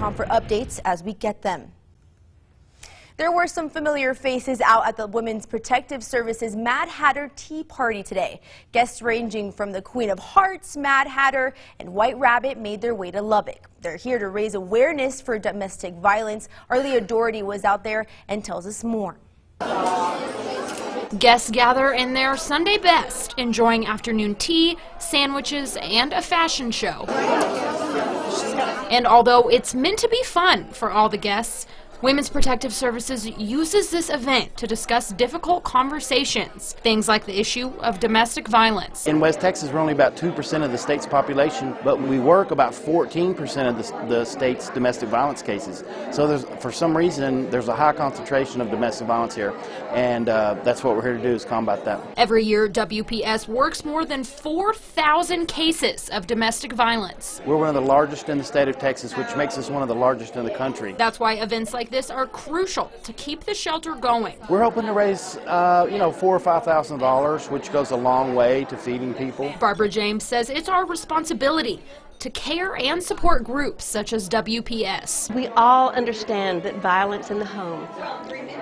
WSAL.com for updates as we get them. There were some familiar faces out at the Women's Protective Service's Mad Hatter Tea Party today. Guests ranging from the Queen of Hearts, Mad Hatter, and White Rabbit made their way to Lubbock. They're here to raise awareness for domestic violence. Our Leah Doherty was out there and tells us more. Guests gather in their Sunday best, enjoying afternoon tea, sandwiches, and a fashion show. And although it's meant to be fun for all the guests, Women's Protective Services uses this event to discuss difficult conversations, things like the issue of domestic violence. In West Texas, we're only about 2% of the state's population, but we work about 14% of the state's domestic violence cases. So for some reason, there's a high concentration of domestic violence here, and that's what we're here to do, is combat that. Every year, WPS works more than 4,000 cases of domestic violence. We're one of the largest in the state of Texas, which makes us one of the largest in the country. That's why events like this are crucial to keep the shelter going. We're hoping to raise, $4,000 or $5,000, which goes a long way to feeding people. Barbara James says it's our responsibility to care and support groups such as WPS. We all understand that violence in the home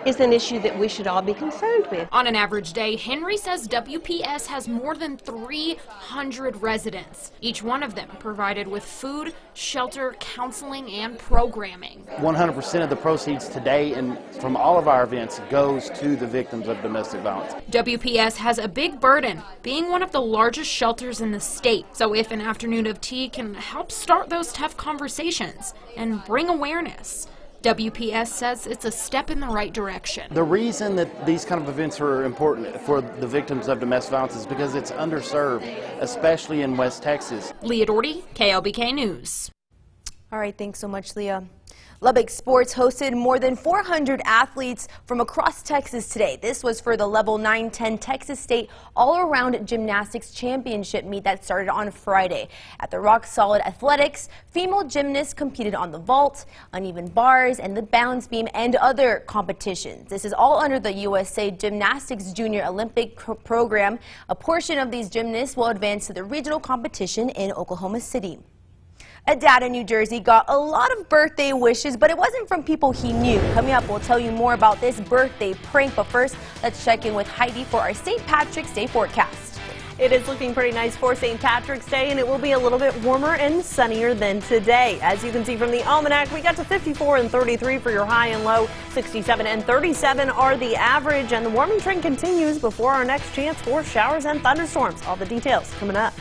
is an issue that we should all be concerned with. On an average day, Henry says WPS has more than 300 residents, each one of them provided with food, shelter, counseling, and programming. 100% of the proceeds today and from all of our events goes to the victims of domestic violence. WPS has a big burden, being one of the largest shelters in the state. So if an afternoon of tea can help start those tough conversations and bring awareness, WPS says it's a step in the right direction. The reason that these kind of events are important for the victims of domestic violence is because it's underserved, especially in West Texas. Leah Doherty, KLBK News. All right, thanks so much, Leah. Lubbock Sports hosted more than 400 athletes from across Texas today. This was for the Level 9-10 Texas State All-Around Gymnastics Championship meet that started on Friday. At the Rock Solid Athletics, female gymnasts competed on the vault, uneven bars, and the balance beam, and other competitions. This is all under the USA Gymnastics Junior Olympic program. A portion of these gymnasts will advance to the regional competition in Oklahoma City. A dad in New Jersey got a lot of birthday wishes, but it wasn't from people he knew. Coming up, we'll tell you more about this birthday prank, but first, let's check in with Heidi for our St. Patrick's Day forecast. It is looking pretty nice for St. Patrick's Day, and it will be a little bit warmer and sunnier than today. As you can see from the almanac, we got to 54 and 33 for your high and low. 67 and 37 are the average, and the warming trend continues before our next chance for showers and thunderstorms. All the details coming up.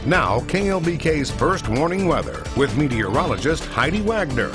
Now, KLBK's first warning weather with meteorologist Heidi Wagner.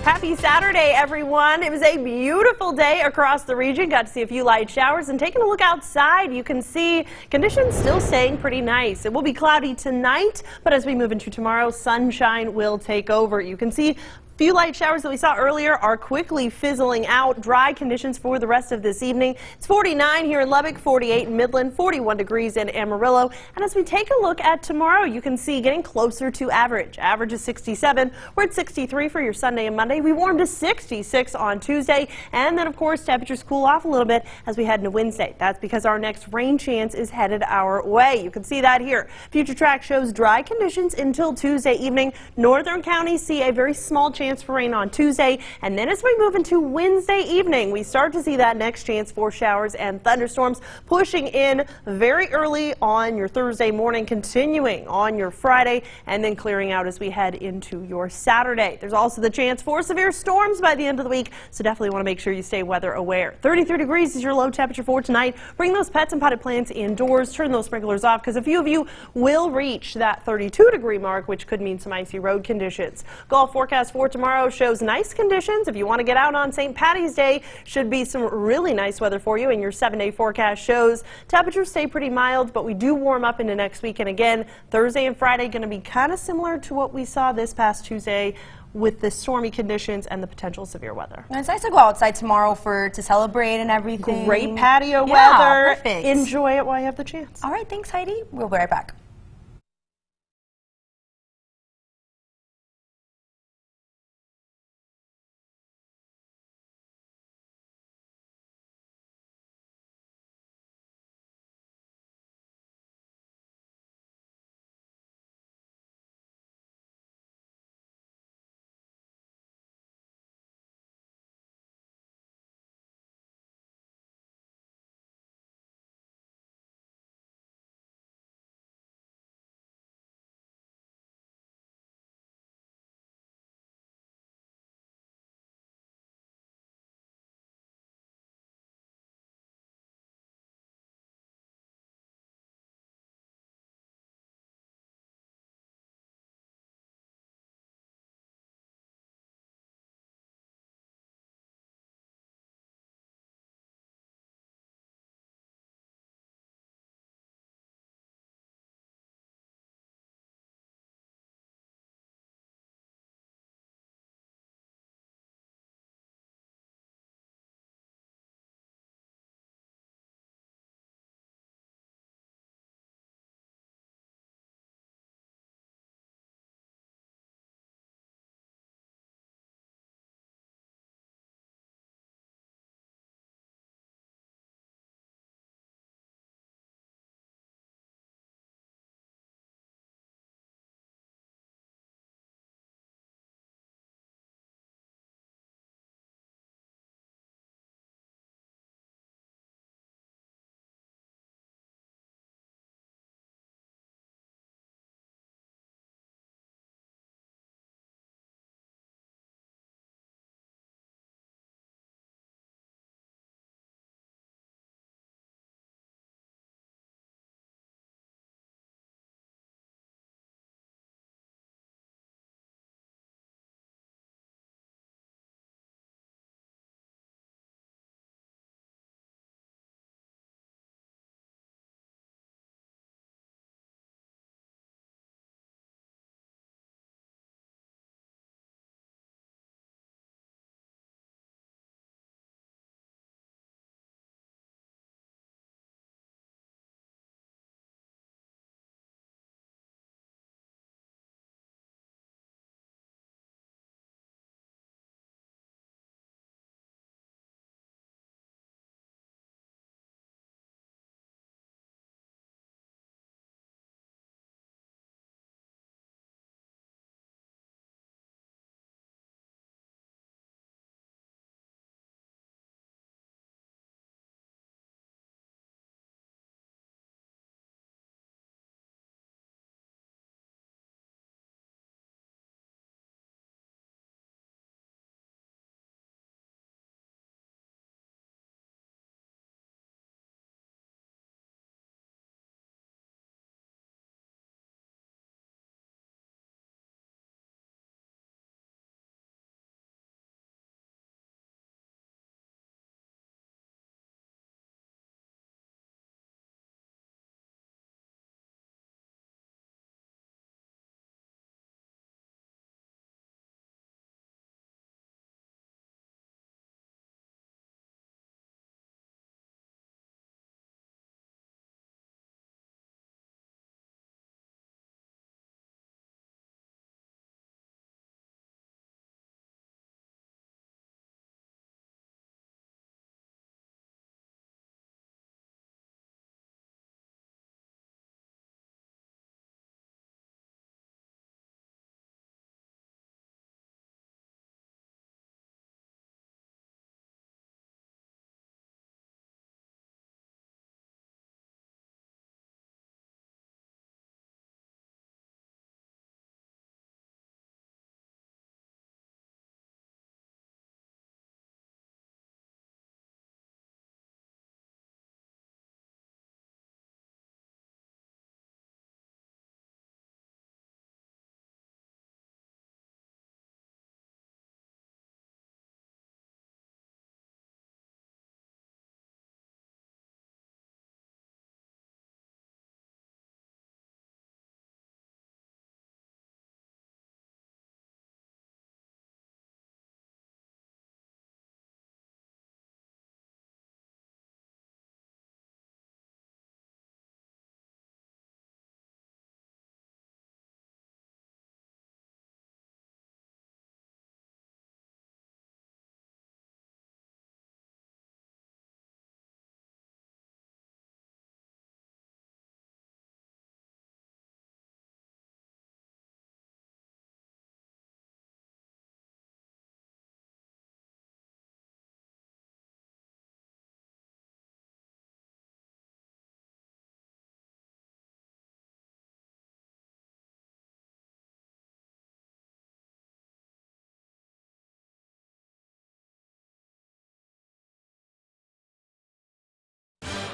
Happy Saturday, everyone. It was a beautiful day across the region. Got to see a few light showers, and taking a look outside, you can see conditions still staying pretty nice. It will be cloudy tonight, but as we move into tomorrow, sunshine will take over. You can see few light showers that we saw earlier are quickly fizzling out. Dry conditions for the rest of this evening. It's 49 here in Lubbock, 48 in Midland, 41 degrees in Amarillo. And as we take a look at tomorrow, you can see getting closer to average. Average is 67. We're at 63 for your Sunday and Monday. We warmed to 66 on Tuesday. And then, of course, temperatures cool off a little bit as we head into Wednesday. That's because our next rain chance is headed our way. You can see that here. Future track shows dry conditions until Tuesday evening. Northern counties see a very small chance for rain on Tuesday, and then as we move into Wednesday evening, we start to see that next chance for showers and thunderstorms pushing in very early on your Thursday morning, continuing on your Friday, and then clearing out as we head into your Saturday. There's also the chance for severe storms by the end of the week, so definitely want to make sure you stay weather aware. 33 degrees is your low temperature for tonight. Bring those pets and potted plants indoors. Turn those sprinklers off because a few of you will reach that 32-degree mark, which could mean some icy road conditions. Golf forecast for tomorrow shows nice conditions. If you want to get out on St. Patty's Day, should be some really nice weather for you. And your 7-day forecast shows temperatures stay pretty mild, but we do warm up into next week. And again, Thursday and Friday going to be kind of similar to what we saw this past Tuesday with the stormy conditions and the potential severe weather. And it's nice to go outside tomorrow to celebrate and everything. Great patio Yeah, weather. perfect. Enjoy it while you have the chance. All right, thanks, Heidi. We'll be right back.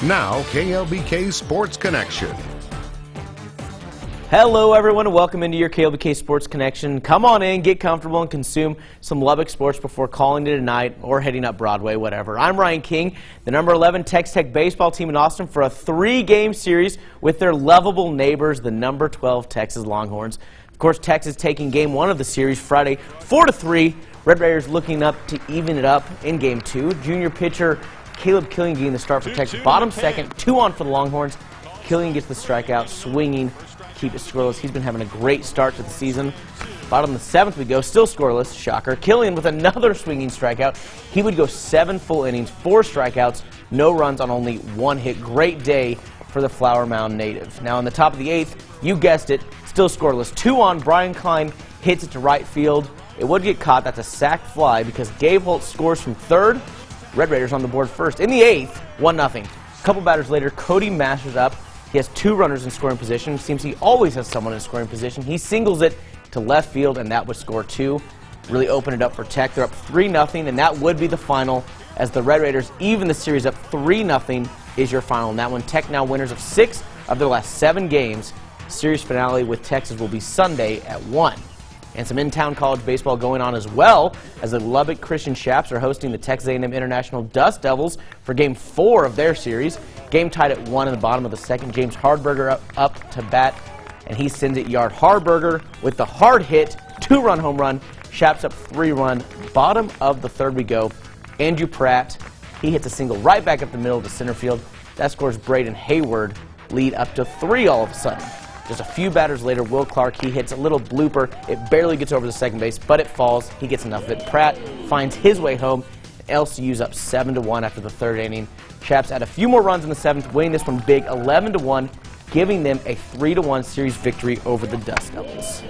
Now, KLBK Sports Connection. Hello everyone and welcome into your KLBK Sports Connection. Come on in, get comfortable, and consume some Lubbock sports before calling it a night or heading up Broadway, whatever. I'm Ryan King, the number 11 Tex Tech baseball team in Austin for a 3-game series with their lovable neighbors, the number 12 Texas Longhorns. Of course, Texas taking game 1 of the series Friday 4-3. Red Raiders looking up to even it up in game 2. Junior pitcher Caleb Killian getting the start for Texas. Bottom second, 2 on for the Longhorns. Killian gets the strikeout, swinging, keep it scoreless. He's been having a great start to the season. Bottom of the 7th we go, still scoreless, shocker. Killian with another swinging strikeout. He would go 7 full innings, 4 strikeouts, no runs on only 1 hit. Great day for the Flower Mound native. Now in the top of the 8th, you guessed it, still scoreless. 2 on, Brian Klein hits it to right field. It would get caught. That's a sac fly because Gabe Holt scores from third. Red Raiders on the board first. In the 8th, 1-0. A couple batters later, Cody Masters up. He has 2 runners in scoring position. Seems he always has someone in scoring position. He singles it to left field, and that would score 2. Really open it up for Tech. They're up 3-0, and that would be the final as the Red Raiders even the series up 3-0 is your final. And that one, Tech now winners of 6 of their last 7 games. Series finale with Texas will be Sunday at 1. And some in-town college baseball going on as well as the Lubbock Christian Chaps are hosting the Texas A&M International Dust Devils for Game 4 of their series. Game tied at 1 in the bottom of the 2nd. James Hardberger up to bat, and he sends it yard. Hardberger with the hard hit, 2-run home run. Chaps up 3-run. Bottom of the 3rd we go. Andrew Pratt, he hits a single right back up the middle to center field. That scores Braden Hayward, lead up to 3 all of a sudden. Just a few batters later, Will Clark, he hits a little blooper. It barely gets over the second base, but it falls. He gets enough of it. Pratt finds his way home. LCU's up 7-1 after the 3rd inning. Chaps add a few more runs in the 7th, winning this one big, 11-1, giving them a 3-1 series victory over the Dust Devils.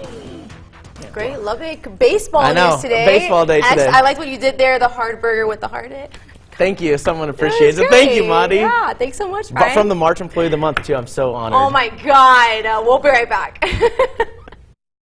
Great Lubbock baseball news today. Baseball day today. I like what you did there, the Hardberger with the hard hit. Thank you. Someone appreciates it. Thank you, Monty. Yeah, thanks so much, Brian. From the March Employee of the Month, too. I'm so honored. Oh, my God. We'll be right back.